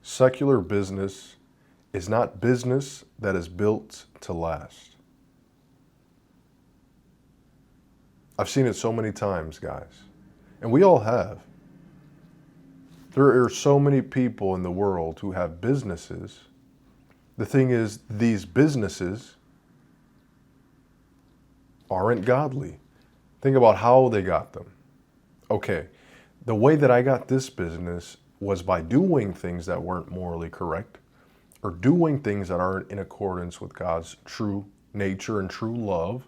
Secular business is not business that is built to last. I've seen it so many times, guys, and we all have. There are so many people in the world who have businesses. The thing is, these businesses aren't godly. Think about how they got them. Okay, the way that I got this business was by doing things that weren't morally correct, or doing things that aren't in accordance with God's true nature and true love.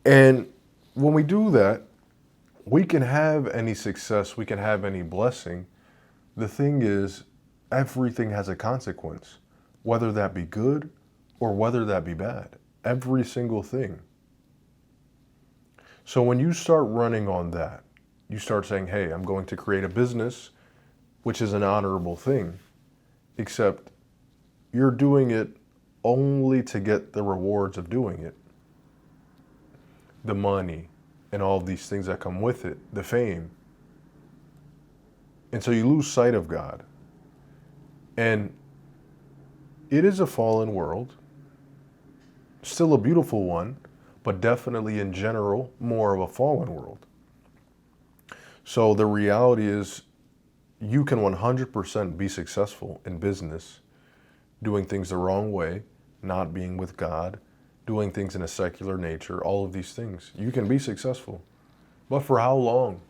And when we do that, we can have any success, we can have any blessing. The thing is, everything has a consequence, whether that be good or whether that be bad. Every single thing. So when you start running on that, you start saying, hey, I'm going to create a business, which is an honorable thing, except you're doing it only to get the rewards of doing it. The money and all of these things that come with it, the fame. And so you lose sight of God. And it is a fallen world, still a beautiful one, but definitely in general, more of a fallen world. So the reality is you can 100% be successful in business, doing things the wrong way, not being with God, doing things in a secular nature, all of these things. You can be successful. But for how long?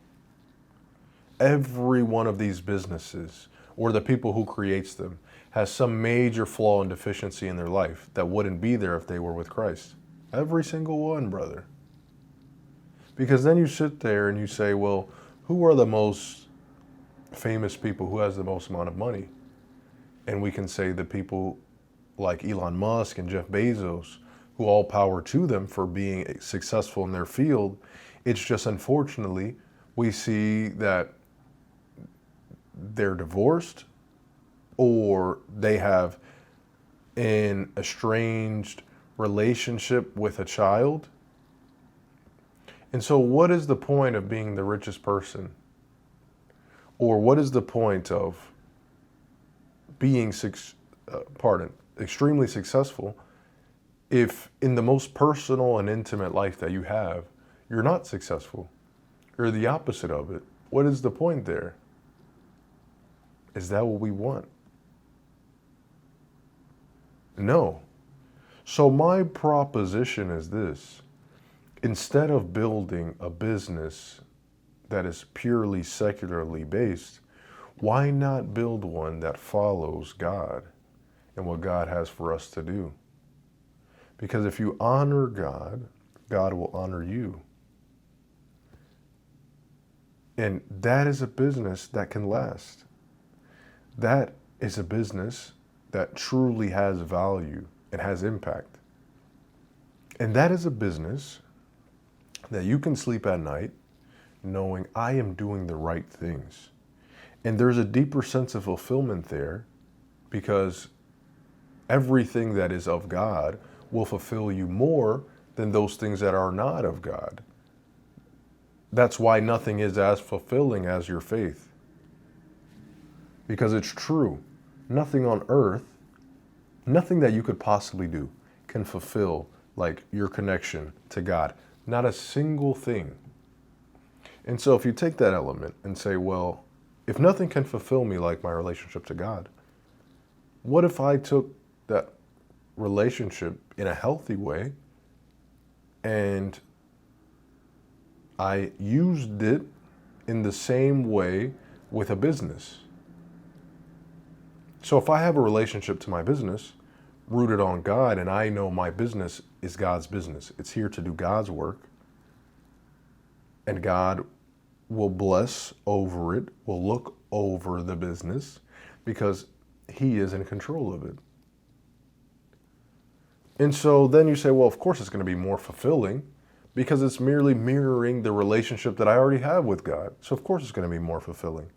Every one of these businesses, or the people who creates them, has some major flaw and deficiency in their life that wouldn't be there if they were with Christ. Every single one, brother. Because then you sit there and you say, well, who are the most famous people? Who has the most amount of money? And we can say the people like Elon Musk and Jeff Bezos, who all power to them for being successful in their field. It's just unfortunately, we see that they're divorced or they have an estranged relationship with a child. And so what is the point of being the richest person? Or what is the point of being extremely successful if in the most personal and intimate life that you have, you're not successful? You're the opposite of it. What is the point there? Is that what we want? No. So my proposition is this. Instead of building a business that is purely secularly based, why not build one that follows God and what God has for us to do? Because if you honor God, God will honor you. And that is a business that can last. That is a business that truly has value and has impact. And that is a business that you can sleep at night knowing I am doing the right things. And there's a deeper sense of fulfillment there because everything that is of God will fulfill you more than those things that are not of God. That's why nothing is as fulfilling as your faith. Because it's true. Nothing on earth, nothing that you could possibly do can fulfill like your connection to God. Not a single thing. And so if you take that element and say, well, if nothing can fulfill me like my relationship to God, what if I took that relationship in a healthy way and I used it in the same way with a business? So if I have a relationship to my business rooted on God and I know my business is God's business, it's here to do God's work, and God will bless over it, will look over the business because He is in control of it. And so then you say, well, of course it's going to be more fulfilling because it's merely mirroring the relationship that I already have with God. So of course it's going to be more fulfilling.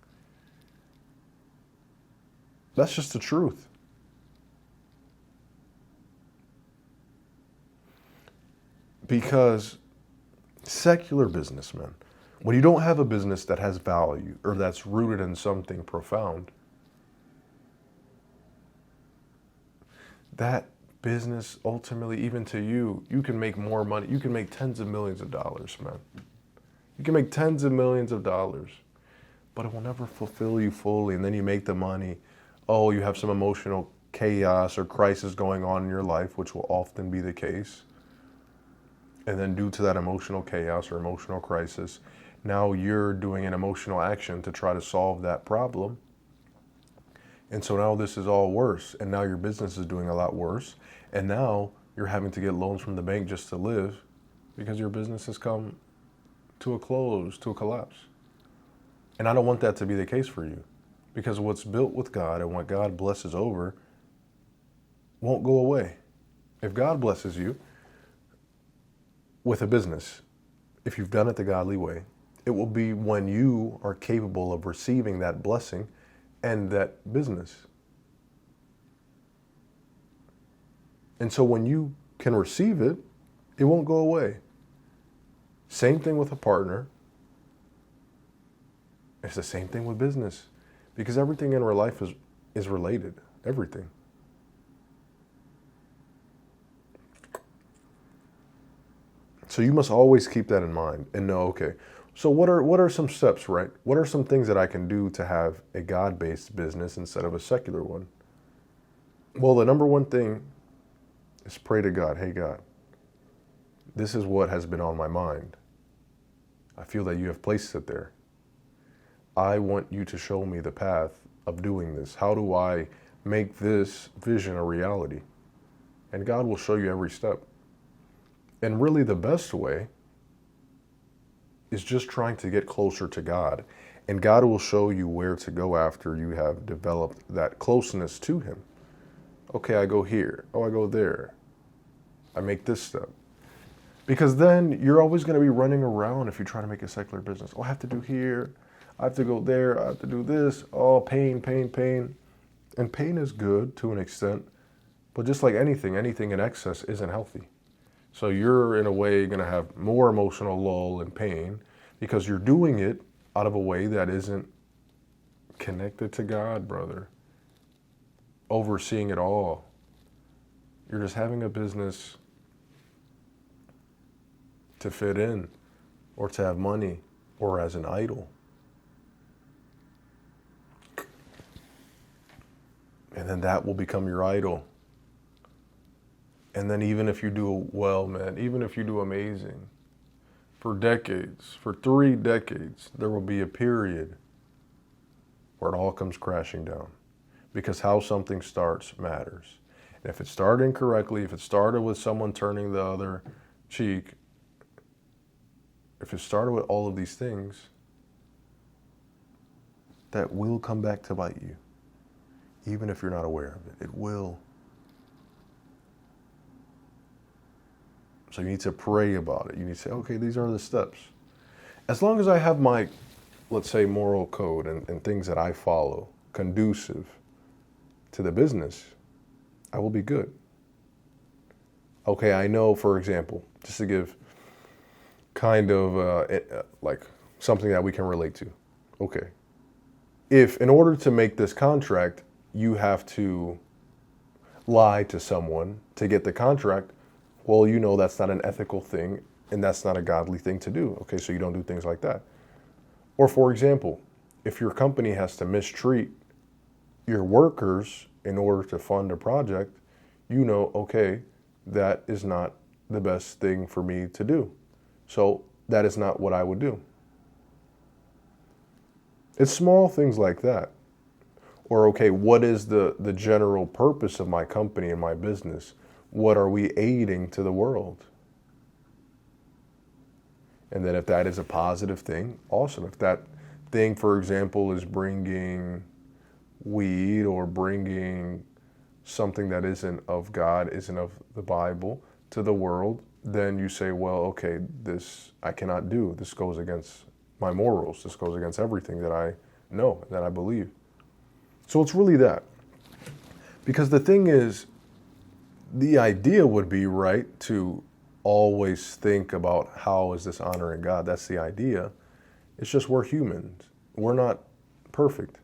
That's just the truth. Because secular businessmen, when you don't have a business that has value or that's rooted in something profound, that business, ultimately, even to you, you can make more money. You can make tens of millions of dollars, man. You can make tens of millions of dollars, but it will never fulfill you fully. And then you make the money. Oh, you have some emotional chaos or crisis going on in your life, which will often be the case. And then due to that emotional chaos or emotional crisis, now you're doing an emotional action to try to solve that problem. And so now this is all worse. And now your business is doing a lot worse. And now you're having to get loans from the bank just to live because your business has come to a close, to a collapse. And I don't want that to be the case for you, because what's built with God and what God blesses over won't go away. If God blesses you with a business, if you've done it the godly way, it will be when you are capable of receiving that blessing and that business. And so when you can receive it, it won't go away. Same thing with a partner. It's the same thing with business, because everything in our life is related. Everything. So you must always keep that in mind and know, okay, so what are some steps, right? What are some things that I can do to have a God-based business instead of a secular one? Well, the number one thing is pray to God. Hey, God, this is what has been on my mind. I feel that you have placed it there. I want you to show me the path of doing this. How do I make this vision a reality? And God will show you every step. And really the best way is just trying to get closer to God. And God will show you where to go after you have developed that closeness to Him. Okay, I go here. Oh, I go there. I make this step. Because then you're always going to be running around if you try to make a secular business. Oh, I have to do here. I have to go there. I have to do this. Oh, pain, pain, pain. And pain is good to an extent. But just like anything in excess isn't healthy. So you're in a way going to have more emotional lull and pain because you're doing it out of a way that isn't connected to God, brother. Overseeing it all. You're just having a business to fit in or to have money or as an idol. And then that will become your idol. And then even if you do well, man, even if you do amazing, for decades, for 3 decades, there will be a period where it all comes crashing down. Because how something starts matters. And if it started incorrectly, if it started with someone turning the other cheek, if it started with all of these things, that will come back to bite you. Even if you're not aware of it, it will. So you need to pray about it. You need to say, okay, these are the steps. As long as I have my, let's say, moral code and things that I follow conducive to the business, I will be good. Okay, I know, for example, just to give kind of like something that we can relate to. Okay, if in order to make this contract, you have to lie to someone to get the contract, well, you know that's not an ethical thing and that's not a godly thing to do. Okay, so you don't do things like that. Or for example, if your company has to mistreat your workers in order to fund a project, you know, okay, that is not the best thing for me to do. So that is not what I would do. It's small things like that. Or, okay, what is the general purpose of my company and my business? What are we aiding to the world? And then if that is a positive thing, awesome. If that thing, for example, is bringing weed or bringing something that isn't of God, isn't of the Bible to the world, then you say, well, okay, this I cannot do. This goes against my morals. This goes against everything that I know, that I believe. So it's really that. Because the thing is, the idea would be, right, to always think about how is this honoring God. That's the idea. It's just we're humans. We're not perfect.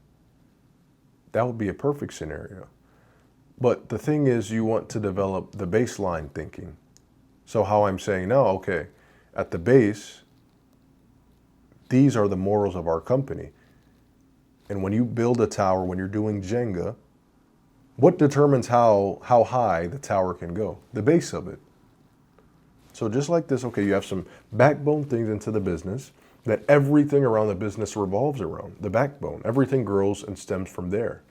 That would be a perfect scenario. But the thing is, you want to develop the baseline thinking. So how I'm saying now, okay, at the base, these are the morals of our company. And when you build a tower, when you're doing Jenga, what determines how high the tower can go? The base of it. So just like this, okay, you have some backbone things into the business that everything around the business revolves around. The backbone. Everything grows and stems from there.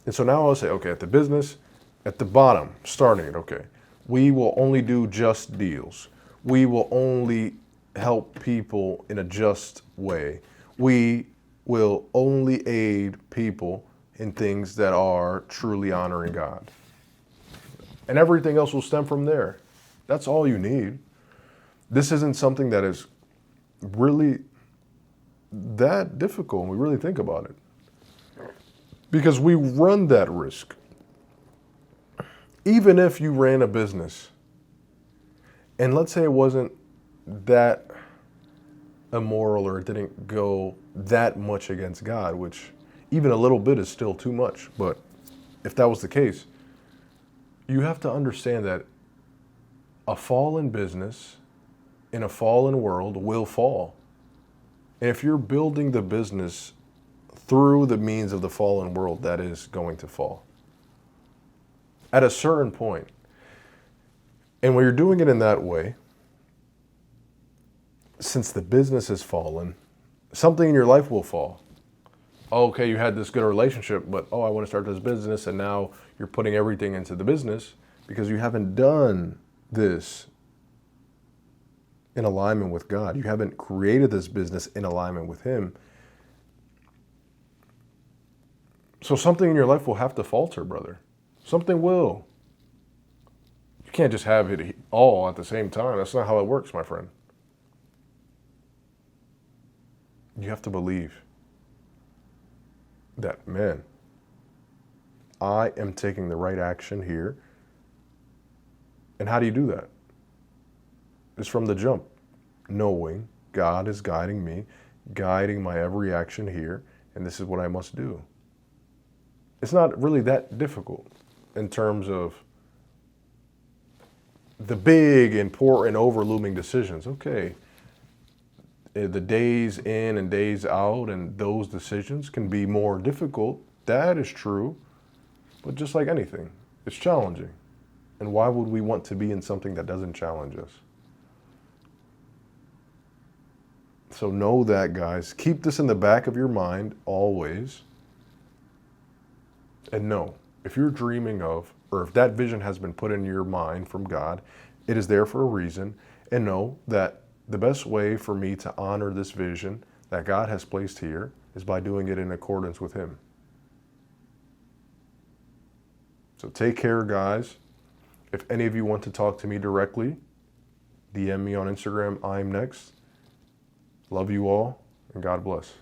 And so now I'll say, okay, at the business, at the bottom, starting it, okay, we will only do just deals. We will only help people in a just way. We will only aid people in things that are truly honoring God. And everything else will stem from there. That's all you need. This isn't something that is really that difficult when we really think about it. Because we run that risk. Even if you ran a business, and let's say it wasn't that immoral or it didn't go that much against God, which even a little bit is still too much. But if that was the case, you have to understand that a fallen business in a fallen world will fall. And if you're building the business through the means of the fallen world, that is going to fall. At a certain point. And when you're doing it in that way, since the business has fallen, something in your life will fall. Okay, you had this good relationship, but I want to start this business, and now you're putting everything into the business because you haven't done this in alignment with God. You haven't created this business in alignment with Him. So something in your life will have to falter, brother. Something will. You can't just have it all at the same time. That's not how it works, my friend. You have to believe that, man, I am taking the right action here. And how do you do that? It's from the jump, knowing God is guiding me, guiding my every action here, and this is what I must do. It's not really that difficult in terms of the big, important, overlooming decisions. Okay, the days in and days out and those decisions can be more difficult. That is true. But just like anything, it's challenging. And why would we want to be in something that doesn't challenge us? So know that, guys. Keep this in the back of your mind always. And know, if you're dreaming of, or if that vision has been put in your mind from God, it is there for a reason. And know that the best way for me to honor this vision that God has placed here is by doing it in accordance with Him. So take care, guys. If any of you want to talk to me directly, DM me on Instagram. I'm next. Love you all, and God bless.